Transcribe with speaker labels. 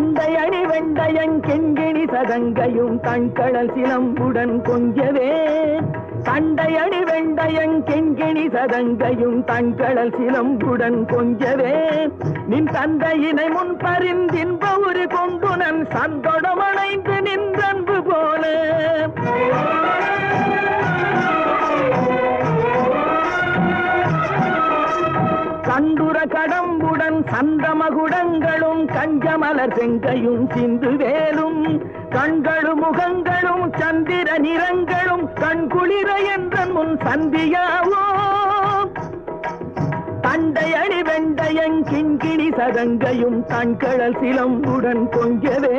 Speaker 1: தந்தை அணி வெண்டையங்கிணி சதங்கையும் தண்கடல் சிலம்புடன் கொஞ்சவே தண்டை அணி வெண்டையங்கிணி சதங்கையும் தண்கடல் சிலம்புடன் கொஞ்சவே நின் தந்தையினை முன் பரிந்தின்ப ஒரு கொண்டு நன் சந்தொடமணைந்து நின்றன்பு போல கண்டுர கடம்புடன் சந்தமகுடங்களும் கஞ்சமலர் செங்கையும் சிந்து வேலும் கண்களும் முகங்களும் சந்திர நிறங்களும் கண்குளிர என்ற முன் சந்தியாவோ தண்டை அணி வெண்டையங்கிணி சதங்கையும் தண்கடல் சிலம்புடன் கொஞ்சவே